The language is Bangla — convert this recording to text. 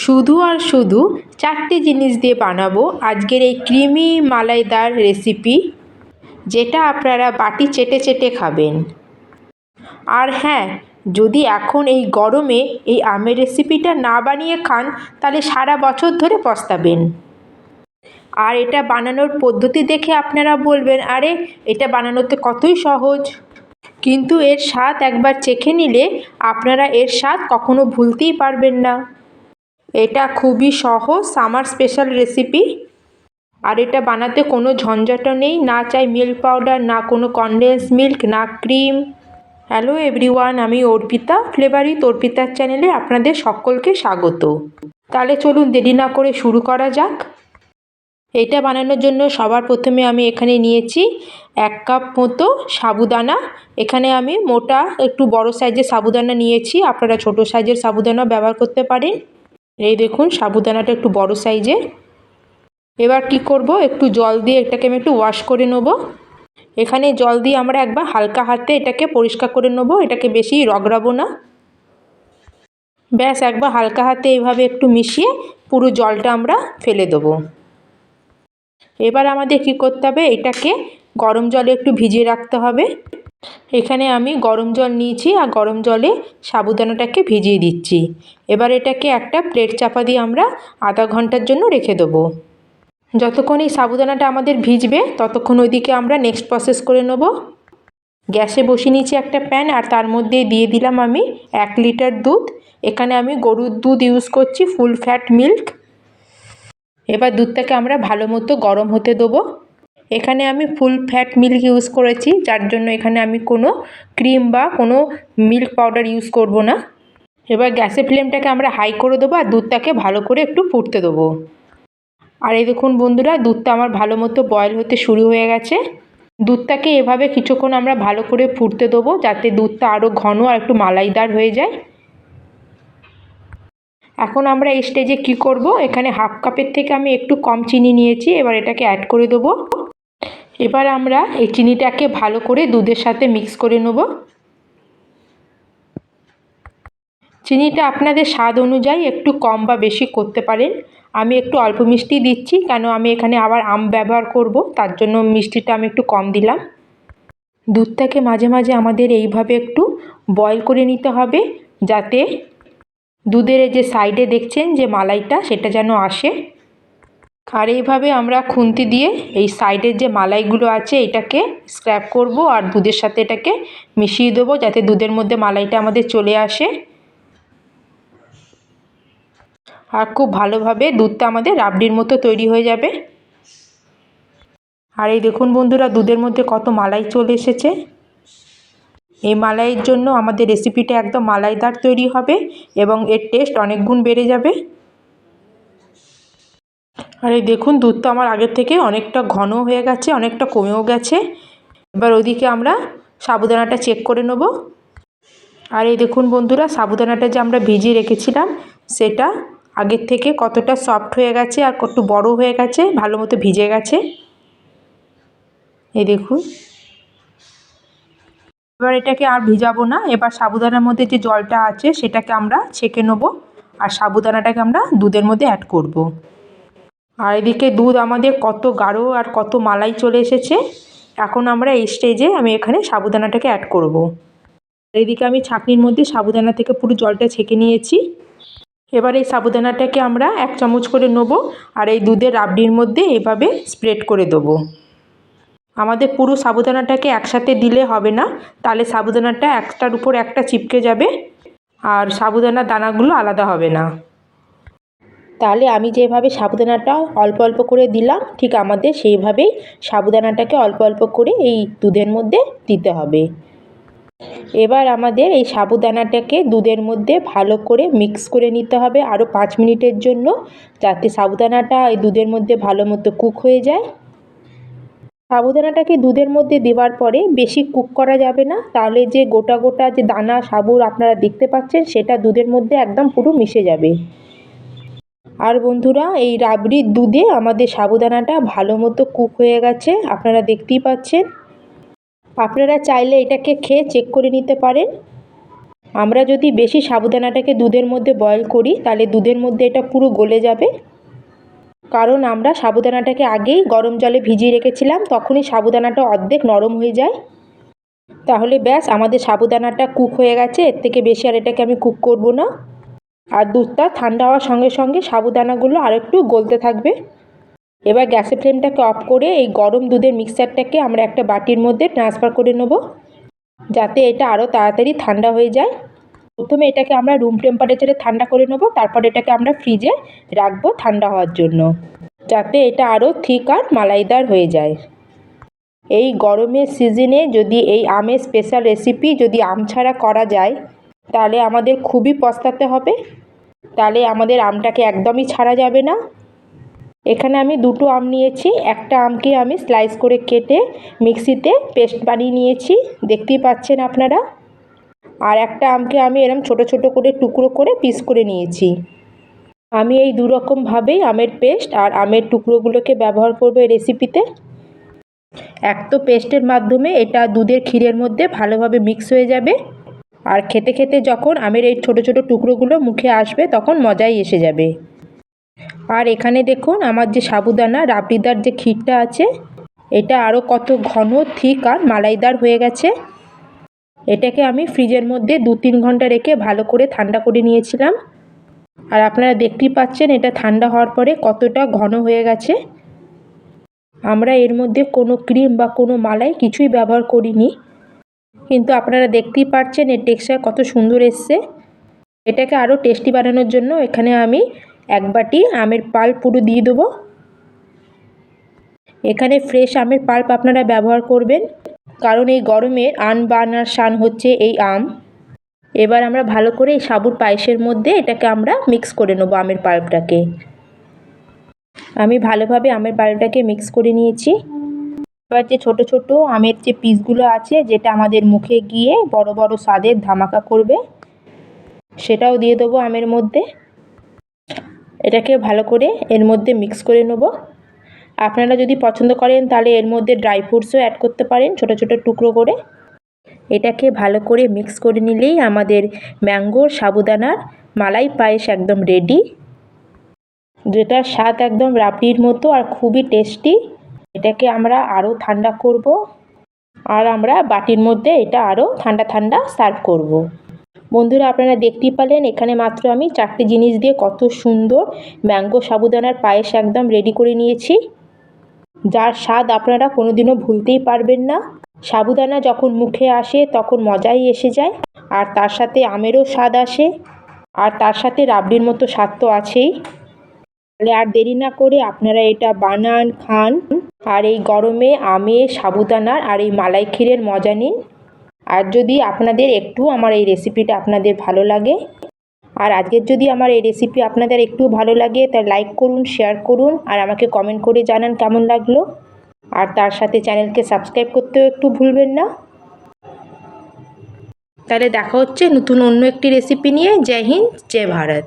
শুধু আর শুধু 4টি জিনিস দিয়ে বানাবো আজকের এই ক্রিমি মালাইদার রেসিপি, যেটা আপনারা বাটি চেটে চেটে খাবেন। আর হ্যাঁ, যদি এখন এই গরমে এই আমের রেসিপিটা না বানিয়ে খান তাহলে সারা বছর ধরে পস্তাবেন। আর এটা বানানোর পদ্ধতি দেখে আপনারা বলবেন, আরে এটা বানানোতে কতই সহজ, কিন্তু এর স্বাদ একবার চেখে নিলে আপনারা এর স্বাদ কখনো ভুলতেই পারবেন না। এটা খুবই সহজ সামার স্পেশাল রেসিপি। আর এটা বানাতে কোনো ঝঞ্ঝাটও নেই, না চাই মিল্ক পাউডার, না কোনো কনডেন্স মিল্ক, না ক্রিম। হ্যালো এভরিওয়ান, আমি অর্পিতা, ফ্লেভার উইথ অর্পিতার চ্যানেলে আপনাদের সকলকে স্বাগত। তাহলে চলুন দেরি না করে শুরু করা যাক। এটা বানানোর জন্য সবার প্রথমে আমি এখানে নিয়েছি 1 কাপ মতো সাবুদানা। এখানে আমি মোটা একটু বড় সাইজের সাবুদানা নিয়েছি, আপনারা ছোট সাইজের সাবুদানা ব্যবহার করতে পারেন। এই দেখুন সাবুদানাটা একটু বড় সাইজের। এবার কি করব, একটু জল দিয়ে এটাকে আমি একটু ওয়াশ করে নেব। এখানে জল দিয়ে আমরা একবার হালকা হাতে এটাকে পরিষ্কার করে নেব, এটাকে বেশি রগড়াবো না। ব্যাস, একবার হালকা হাতে এইভাবে একটু মিশিয়ে পুরো জলটা আমরা ফেলে দেবো। এবার আমাদের কি করতে হবে, এটাকে গরম জলে একটু ভিজিয়ে রাখতে হবে। এখানে আমি গরম জল নিয়েছি আর গরম জলে সাবুদানাটাকে ভিজিয়ে দিচ্ছি। এবার এটাকে একটা প্লেট চাপা দিয়ে আমরা আধা ঘন্টার জন্য রেখে দেবো। যতক্ষণ এই সাবুদানাটা আমাদের ভিজবে ততক্ষণ ওইদিকে আমরা নেক্সট প্রসেস করে নেব। গ্যাসে বসিয়ে নিয়েছি একটা প্যান, আর তার মধ্যে দিয়ে দিলাম আমি 1 লিটার দুধ। এখানে আমি গরুর দুধ ইউজ করছি, ফুল ফ্যাট মিল্ক। এবার দুধটাকে আমরা ভালো মতো গরম হতে দেবো। এখানে আমি ফুল ফ্যাট মিল্ক ইউজ করেছি, যার জন্য এখানে আমি কোনো ক্রিম বা কোনো মিল্ক পাউডার ইউজ করব না। এবার গ্যাসের ফ্লেমটাকে আমরা হাই করে দেবো আর দুধটাকে ভালো করে একটু ফুটতে দেবো। আর এই দেখুন বন্ধুরা, দুধটা আমার ভালো মতো বয়েল হতে শুরু হয়ে গেছে। দুধটাকে এভাবে কিছুক্ষণ আমরা ভালো করে ফুটতে দেবো, যাতে দুধটা আরও ঘন আর একটু মালাইদার হয়ে যায়। এখন আমরা এই স্টেজে কি করব, এখানে হাফ কাপের থেকে আমি একটু কম চিনি নিয়েছি, এবার এটাকে অ্যাড করে দেবো। এবার আমরা এই চিনিটাকে ভালো করে দুধের সাথে মিক্স করে নেব। চিনিটা আপনাদের স্বাদ অনুযায়ী একটু কম বা বেশি করতে পারেন। আমি একটু অল্প মিষ্টি দিচ্ছি, কেন আমি এখানে আবার আম ব্যবহার করব, তার জন্য মিষ্টিটা আমি একটু কম দিলাম। দুধটাকে মাঝে মাঝে আমাদের এইভাবে একটু বয়েল করে নিতে হবে, যাতে দুধের এই যে সাইডে দেখছেন যে মালাইটা, সেটা যেন আসে। আর এইভাবে আমরা খুন্তি দিয়ে এই সাইডের যে মালাইগুলো আছে এটাকে স্ক্র্যাপ করব আর দুধের সাথে এটাকে মিশিয়ে দেবো, যাতে দুধের মধ্যে মালাইটা আমাদের চলে আসে। আর খুব ভালোভাবে দুধটা আমাদের রাবড়ির মতো তৈরি হয়ে যাবে। আর এই দেখুন বন্ধুরা, দুধের মধ্যে কত মালাই চলে এসেছে। এই মালাইয়ের জন্য আমাদের রেসিপিটা একদম মালাইদার তৈরি হবে এবং এর টেস্ট অনেক গুণ বেড়ে যাবে। আর এই দেখুন, দুধটা আমার আগের থেকে অনেকটা ঘন হয়ে গেছে, অনেকটা কমেও গেছে। এবার ওদিকে আমরা সাবুদানাটা চেক করে নেব। আর এই দেখুন বন্ধুরা, সাবুদানাটা যে আমরা ভিজিয়ে রেখেছিলাম সেটা আগের থেকে কতটা সফট হয়ে গেছে আর কত বড় হয়ে গেছে, ভালো মতো ভিজে গেছে। এই দেখুন। এবার এটাকে আর ভিজাবো না, এবার সাবুদানার মধ্যে যে জলটা আছে সেটাকে আমরা ছেঁকে নেব আর সাবুদানাটাকে আমরা দুধের মধ্যে অ্যাড করব। আর এদিকে দুধ আমাদের কত গাঢ় আর কত মালাই চলে এসেছে। এখন আমরা এই স্টেজে আমি এখানে সাবুদানাটাকে অ্যাড করব। এদিকে আমি ছাঁকনির মধ্যে সাবুদানা থেকে পুরো জলটা ছেঁকে নিয়েছি। এবার এই সাবুদানাটাকে আমরা 1 চামচ করে নেব আর এই দুধের রাবড়ির মধ্যে এভাবে স্প্রেড করে দেবো। আমাদের পুরো সাবুদানাটাকে একসাথে দিলে হবে না, তাহলে সাবুদানাটা একটার উপর একটা চিপকে যাবে আর সাবুদানার দানাগুলো আলাদা হবে না। তাহলে আমি যেভাবে সাবুদানাটা অল্প অল্প করে দিলাম, ঠিক আমাদের সেইভাবেই সাবুদানাটাকে অল্প অল্প করে এই দুধের মধ্যে দিতে হবে। এবার আমাদের এই সাবুদানাটাকে দুধের মধ্যে ভালো করে মিক্স করে নিতে হবে আরও 5 মিনিটের জন্য, যাতে সাবুদানাটা এই দুধের মধ্যে ভালো মতো কুক হয়ে যায়। সাবুদানাটাকে দুধের মধ্যে দেওয়ার পরে বেশি কুক করা যাবে না, তাহলে যে গোটা গোটা যে দানা সাবুর আপনারা দেখতে পাচ্ছেন সেটা দুধের মধ্যে একদম পুরো মিশে যাবে। আর বন্ধুরা, এই রাবড়ির দুধে আমাদের সাবুদানাটা ভালো মতো কুক হয়ে গেছে, আপনারা দেখতেই পাচ্ছেন। আপনারা চাইলে এটাকে খেয়ে চেক করে নিতে পারেন। আমরা যদি বেশি সাবুদানাটাকে দুধের মধ্যে বয়েল করি তাহলে দুধের মধ্যে এটা পুরো গলে যাবে, কারণ আমরা সাবুদানাটাকে আগেই গরম জলে ভিজিয়ে রেখেছিলাম, তখনই সাবুদানাটা অর্ধেক নরম হয়ে যায়। তাহলে ব্যাস আমাদের সাবুদানাটা কুক হয়ে গেছে, এর থেকে বেশি আর এটাকে আমি কুক করব না। আর দুধটা ঠান্ডা হওয়ার সঙ্গে সঙ্গে সাবুদানাগুলো আর একটু গলতে থাকবে। এবার গ্যাসের ফ্লেমটাকে অফ করে এই গরম দুধের মিক্সচারটাকে আমরা একটা বাটির মধ্যে ট্রান্সফার করে নেব, যাতে এটা আরও তাড়াতাড়ি ঠান্ডা হয়ে যায়। প্রথমে এটাকে আমরা রুম টেম্পারেচারে ঠান্ডা করে নেব, তারপর এটাকে আমরা ফ্রিজে রাখবো ঠান্ডা হওয়ার জন্য, যাতে এটা আরও থিক আর মালাইদার হয়ে যায়। এই গরমের সিজনে যদি এই আমের স্পেশাল রেসিপি যদি আম ছাড়া করা যায় তাহলে আমাদের খুবই পস্তাতে হবে, তাহলে আমাদের আমটাকে একদমই ছাড়া যাবে না। এখানে আমি দুটো আম নিয়েছি, একটা আমকে আমি স্লাইস করে কেটে মিক্সিতে পেস্ট বানিয়ে নিয়েছি, দেখতেই পাচ্ছেন আপনারা। আর একটা আমকে আমি এরকম ছোট ছোট করে টুকরো করে পিস করে নিয়েছি। আমি এই দুরকমভাবেই আমের পেস্ট আর আমের টুকরোগুলোকে ব্যবহার করব এই রেসিপিতে। এক তো পেস্টের মাধ্যমে এটা দুধের ক্ষীরের মধ্যে ভালোভাবে মিক্স হয়ে যাবে, আর খেতে খেতে যখন আমের এই ছোট ছোট টুকরোগুলো মুখে আসবে তখন মজাই এসে যাবে। আর এখানে দেখুন আমার যে সাবুদানা রাবড়িদার যে ক্ষীরটা আছে এটা আরও কত ঘন থিক আর মালাইদার হয়ে গেছে। এটাকে আমি ফ্রিজের মধ্যে 2-3 ঘন্টা রেখে ভালো করে ঠান্ডা করে নিয়েছিলাম, আর আপনারা দেখতেই পাচ্ছেন এটা ঠান্ডা হওয়ার পরে কতটা ঘন হয়ে গেছে। আমরা এর মধ্যে কোনো ক্রিম বা কোনো মালাই কিছুই ব্যবহার করিনি, কিন্তু আপনারা দেখতেই পাচ্ছেন এর টেক্সচার কত সুন্দর এসছে। এটাকে আরও টেস্টি বানানোর জন্য এখানে আমি 1 বাটি আমের পাল্প পুরো দিয়ে দেবো। এখানে ফ্রেশ আমের পাল্প আপনারা ব্যবহার করবেন, কারণ এই গরমে আনবানার শান হচ্ছে এই আম। এবার আমরা ভালো করে এই সাবুর পায়েসের মধ্যে এটাকে আমরা মিক্স করে নেবো আমের পাল্পটাকে। আমি ভালোভাবে আমের পাল্পটাকে মিক্স করে নিয়েছি। এবার যে ছোট ছোট আমের যে পিসগুলো আছে যেটা আমাদের মুখে গিয়ে বড় বড় স্বাদের ধামাকা করবে সেটাও দিয়ে দেবো আমের মধ্যে। এটাকে ভালো করে এর মধ্যে মিক্স করে নেব। আপনারা যদি পছন্দ করেন তাহলে এর মধ্যে ড্রাই ফ্রুটসও অ্যাড করতে পারেন ছোট ছোট টুকরো করে। এটাকে ভালো করে মিক্স করে নিলেই আমাদের ম্যাঙ্গোর সাবুদানার মালাই পায়েস একদম রেডি, যেটার স্বাদ একদম রাবড়ির মতো আর খুবই টেস্টি। এটাকে আমরা আরও ঠান্ডা করব, আর আমরা বাটির মধ্যে এটা আরও ঠান্ডা ঠান্ডা সার্ভ করব। বন্ধুরা আপনারা দেখতেই পেলেন এখানে মাত্র আমি 4টে জিনিস দিয়ে কত সুন্দর ম্যাঙ্গো সাবুদানার পায়েস একদম রেডি করে নিয়েছি, যার স্বাদ আপনারা কোনোদিনও ভুলতেই পারবেন না। সাবুদানা যখন মুখে আসে তখন মজাই এসে যায়, আর তার সাথে আমেরও স্বাদ আসে, আর তার সাথে রাবড়ির মতো স্বাদ তো আছেই। তাহলে আর দেরি না করে আপনারা এটা বানান, খান, আর এই গরমে আমের সাবুদানার আর এই মালাই ক্ষীরের মজা নিন। আর যদি আপনাদের একটু আমার এই রেসিপিটা আপনাদের ভালো লাগে, আর আজকের যদি আমার এই রেসিপি আপনাদের একটু ভালো লাগে তাহলে লাইক করুন, শেয়ার করুন, আর আমাকে কমেন্ট করে জানান কেমন লাগলো। আর তার সাথে চ্যানেলকে সাবস্ক্রাইব করতেও একটু ভুলবেন না। তাহলে দেখা হচ্ছে নতুন অন্য একটি রেসিপি নিয়ে। জয় হিন্দ, জয় ভারত।